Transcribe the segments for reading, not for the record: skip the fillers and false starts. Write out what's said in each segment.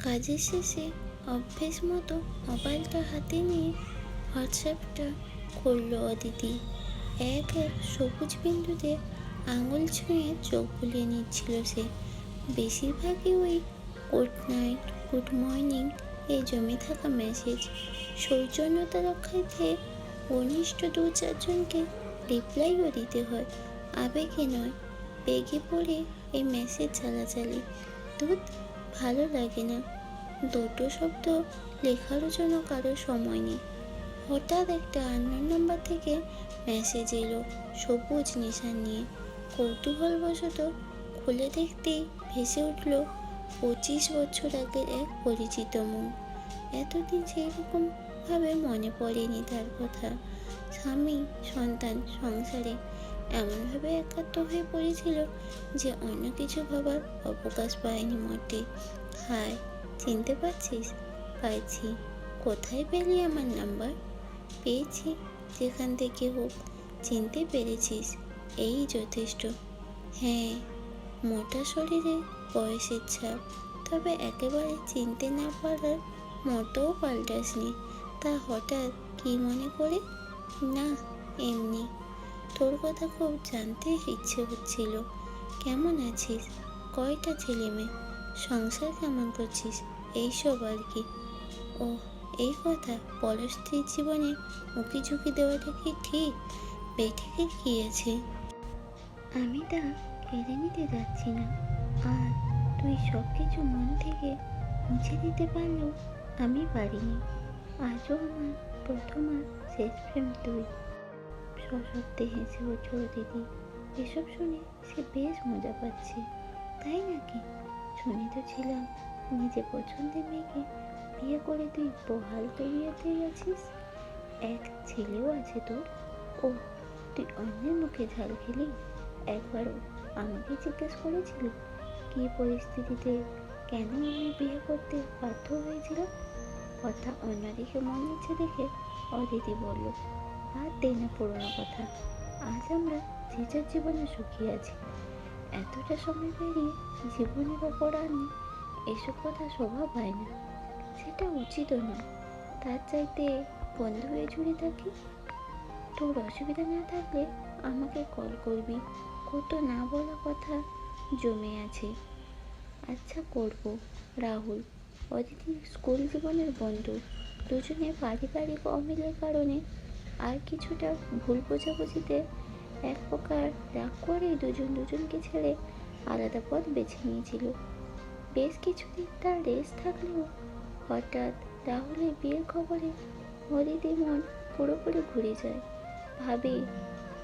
কাজের শেষে অভ্যেস মতো মোবাইলটা হাতে নিয়ে হোয়াটসঅ্যাপটা খুললো অদিতি। এক এক সবুজ বিন্দুতে আঙুল ছুঁয়ে চোখ বুলিয়ে নিচ্ছিল সে। বেশিরভাগই ওই গুড নাইট, গুড মর্নিং এই জমে থাকা মেসেজ। সৌজন্যতা রক্ষার্থে ঘনিষ্ঠ দু চারজনকে রিপ্লাইও দিতে হয়, আবেগে নয়। বেগে পড়ে এই মেসেজ চালাচালি দুধ ভালো লাগে না। দুটো শব্দ লেখারও জন্য কারো সময় নেই। হঠাৎ একটা আননোন নাম্বার থেকে মেসেজ এলো সবুজ নিশান নিয়ে। কৌতূহলবশত খুলে দেখতেই ভেসে উঠল 25 বছর আগের এক পরিচিত মুখ। এতদিন সেইরকম ভাবে মনে পড়েনি তার কথা। স্বামী, সন্তান, সংসারে এমনভাবে একাত্ম হয়ে পড়েছিল যে অন্য কিছু ভাবার অবকাশ পায়নি মোটে। হায়, চিনতে পারছিস? পাইছি। কোথায় পেলি আমার নাম্বার? পেয়েছি, যেখান থেকে হোক। চিনতে পেরেছিস, এই যথেষ্ট। হ্যাঁ, মোটা শরীরে বয়সের ছাপ, তবে একেবারে চিনতে না পারার মতোও পাল্টাসনি। তা হঠাৎ কি মনে করে? না, এমনি। তোর কথা খুব জানতে ইচ্ছে হচ্ছিল। কেমন আছিস? কয়টা ছেলে মেয়ে? সংসার কেমন করছিস? এইসব আর কি। ও, এই কথা। পরের স্ত্রীর জীবনে উঁকি ঝুঁকি দেওয়াটা কি ঠিক? বেঠিকের কি আছে? আমি তা কেড়ে নিতে যাচ্ছি না। আর তুই সব কিছু মন থেকে মুছে দিতে পারলেও আমি পারিনি। আজও আমার প্রথম আর শেষ প্রেম তুই। সশব্দে হেসে উঠল দিদি। এসব শুনে সে বেশ মজা পাচ্ছে। তাই নাকি? শুনে তো ছিলাম নিজে পছন্দের মেয়েকে বিয়ে করে তুই বহাল তবিয়তে গেছিস। এক ছেলেও আছে তোর? ও, তুই অন্যের মুখে ঝাল খেলি? একবারও আমাকে জিজ্ঞেস করেছিলি কী পরিস্থিতিতে কেন আমি বিয়ে করতে বাধ্য হয়েছিলাম? কথা অন্যদিকে মন নিচ্ছে দেখে অদিতি বলল, বাদ দে না পুরোনো কথা। আজ আমরা যে যার জীবনে সুখী আছি। এতটা সময় পেরিয়ে জীবনের ওপর আনি এসব কথা শোভা পায় না। সেটা উচিতও নয়। তার চাইতে বন্ধু হয়ে জুড়ে থাকি। তোর অসুবিধা না থাকলে আমাকে কল করবি। কত না বলা কথা জমে আছে। আচ্ছা, করব। রাহুল, অদিতির স্কুল জীবনের বন্ধু। দুজনে পারিবারিক অমিলের কারণে আর কিছুটা ভুল বোঝাবুঝিতে এক প্রকার রাগ করেই দুজন দুজনকে ছেড়ে আলাদা পথ বেছে নিয়েছিল। বেশ কিছুদিন তার রেস থাকলেও হঠাৎ রাহুলের বিয়ের খবরে অদিতির মন পুরোপুরি ঘুরে যায়। ভাবে,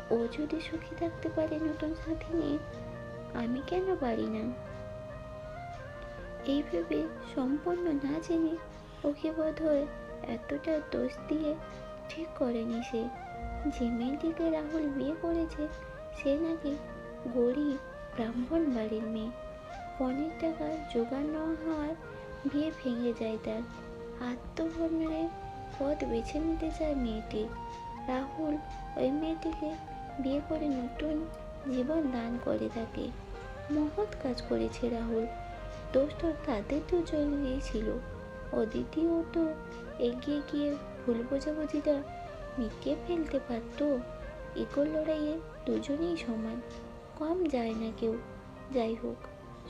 ও যদি সুখী থাকতে পারে নতুন সাথী নিয়ে, আমি কেন পারি না? এই ভেবে সম্পূর্ণ না জেনে ওকে বোধহয় এতটা দোষ দিয়ে ঠিক করেনি সে। যে মেয়েটিকে রাহুল বিয়ে করেছে সে নাকি গরিব ব্রাহ্মণ বাড়ির মেয়ে। পণের টাকা জোগাড় না হওয়ার বিয়ে ভেঙে যায় তার। আত্মহননের পথ বেছে নিতে চায় মেয়েটি। রাহুল ওই মেয়েটিকে বিয়ে করে নতুন জীবন দান করে তাকে। মহৎ কাজ করেছে রাহুল। দোষ তো তাদের দুজনেরই ছিল। অদিতিও তো এগিয়ে গিয়ে ভুল বোঝাবুঝিটা মিটিয়ে ফেলতে পারত। ইগোর লড়াইয়ে দুজনেই সমান, কম যায় না কেউ। যাই হোক,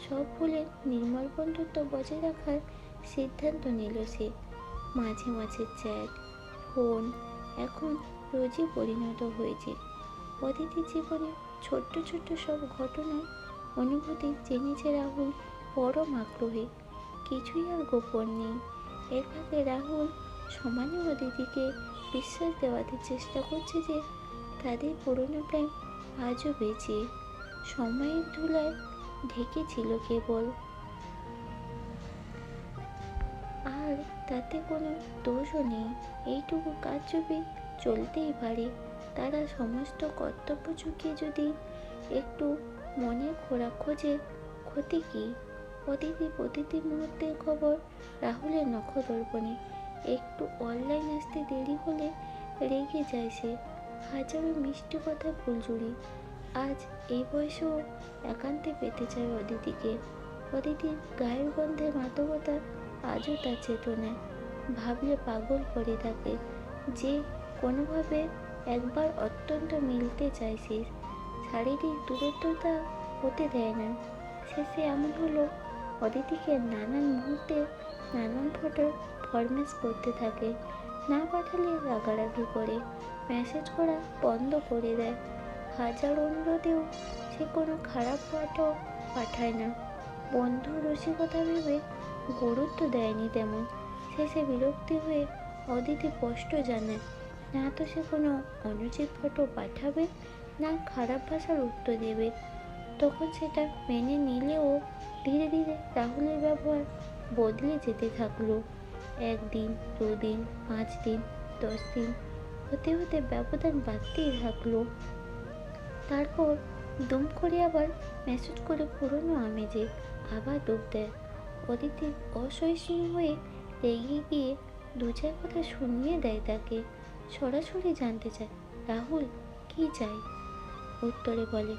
সব ভুলে নির্মল বন্ধুত্ব বজায় রাখার সিদ্ধান্ত নিল সে। মাঝে মাঝে চ্যাট, ফোন এখন রোজই পরিণত হয়েছে। অদিতির জীবনে ছোট্ট ছোট্ট সব ঘটনার অনুভূতি জেনেছে রাহুল পরম আগ্রহে। কিছুই আর গোপন নেই। এর ফাঁকে রাহুল সমানে অদিতিকে বিশ্বাস দেওয়াতে চেষ্টা করছে যে তাদের পুরনো প্রেম আজও বেঁচে, সময়ের ধুলায় ঢেকেছিল কেবল। আর তাতে কোনো দোষও নেই। এইটুকু কাজ যদি চলতেই পারে, তারা সমস্ত কর্তব্য চুকিয়ে যদি একটু মনে খোরাক খোঁজে, ক্ষতি কী? অদিতি প্রতিটি মুহূর্তের খবর রাহুলের নখদর্পণে। একটু অনলাইন আসতে দেরি হলে রেগে যায় সে। হাজারো মিষ্টি কথা ফুলঝুরি। আজ এই বয়সেও একান্তে পেতে চায় অদিতিকে। অদিতির গায়ের গন্ধে মাদকতা আজও তার চেতনায়। ভাবলে পাগল করে তাকে, যে কোনোভাবে একবার অত্যন্ত মিলতে চাইছিস। শারীরিক দূরত্বটা হতে দেয় না। শেষে এমন হলো, অদিতিকে নানান মুহূর্তে নানান ফটোর ফরমেশ করতে থাকে। না পাঠালে রাগারাগি করে, মেসেজ করা বন্ধ করে দেয়। হাজার অনুরোধেও সে কোনো খারাপ ফটো পাঠায় না। বন্ধু রসিকতা ভেবে গুরুত্ব দেয়নি তেমন। শেষে বিরক্তি হয়ে অদিতি স্পষ্ট জানায়, না তো সে কোনো অনুচিত ফটো পাঠাবে, না খারাপ ভাষার উত্তর দেবে। তখন সেটা মেনে নিলেও ধীরে ধীরে রাহুলের ব্যবহার বদলে যেতে থাকলো। 1 দিন, 2 দিন, 5 দিন, 10 দিন হতে হতে ব্যবধান বাড়তেই থাকলো। তারপর দুম করে আবার মেসেজ করে পুরনো আমেজে আবার ডুব দেয়। অদিতি অসহিষ্ণু হয়ে রেগে গিয়ে 2-4 কথা শুনিয়ে দেয় তাকে। সরাসরি জানতে চায়, রাহুল কি চাই? উত্তরে বলে,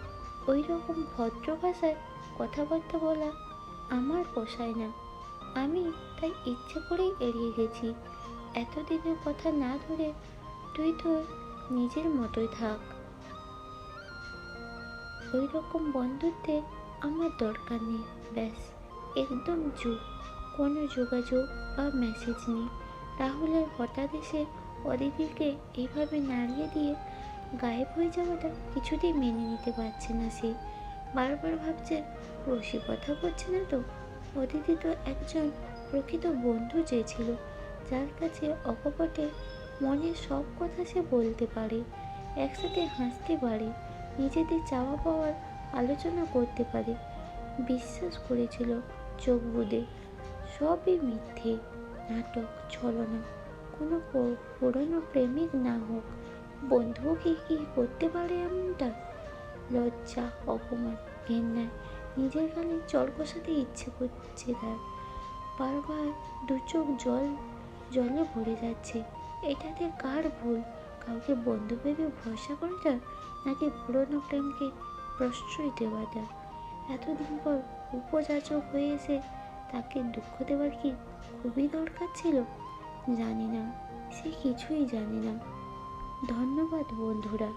ওই রকম ভদ্র ভাষায় কথাবার্তা বলা আমার পোষায় না। আমি তাই ইচ্ছে করেই এড়িয়ে গেছি। এতদিনের কথা না ধরে তুই তোর নিজের মতোই থাক। ওই রকম বন্ধুত্বে আমার দরকার নেই। ব্যাস, একদম চুপ। কোনো যোগাযোগ বা মেসেজ নেই। রাহুলের হঠাৎ এসে অদিতিকে এইভাবে নাড়িয়ে দিয়ে গায়েব হয়ে যাওয়াটা কিছুতেই মেনে নিতে পারছে না সে। বারবার ভাবছে, রসিকতা করছে না তো? অদিতি তো একজন প্রকৃত বন্ধু চেয়েছিল, যার কাছে অকপটে মনের সব কথা সে বলতে পারে, একসাথে হাসতে পারে, নিজেদের চাওয়া পাওয়ার আলোচনা করতে পারে। বিশ্বাস করেছিল চোখ বুঁদে। সবই মিথ্যে, নাটক, ছলনা। কোনো পুরনো প্রেমিক না হোক, বন্ধুও কি করতে পারে এমনটা? লজ্জা, অপমান, ঘেন্নায় নিজের গালে চড় কষাতে ইচ্ছে করছে তার। বারবার 2 চোখ জলে ভরে যাচ্ছে। এটাতে কার ভুল? কাউকে বন্ধু ভেবে ভরসা করাটা, নাকি পুরনো প্রেমকে প্রশ্রয় দেওয়াটা? এতদিন পর উপযাচক হয়ে এসে তাকে দুঃখ দেওয়ার কি খুবই দরকার ছিল? জানি না, সে কিছুই জানে না। ধন্যবাদ বন্ধুরা।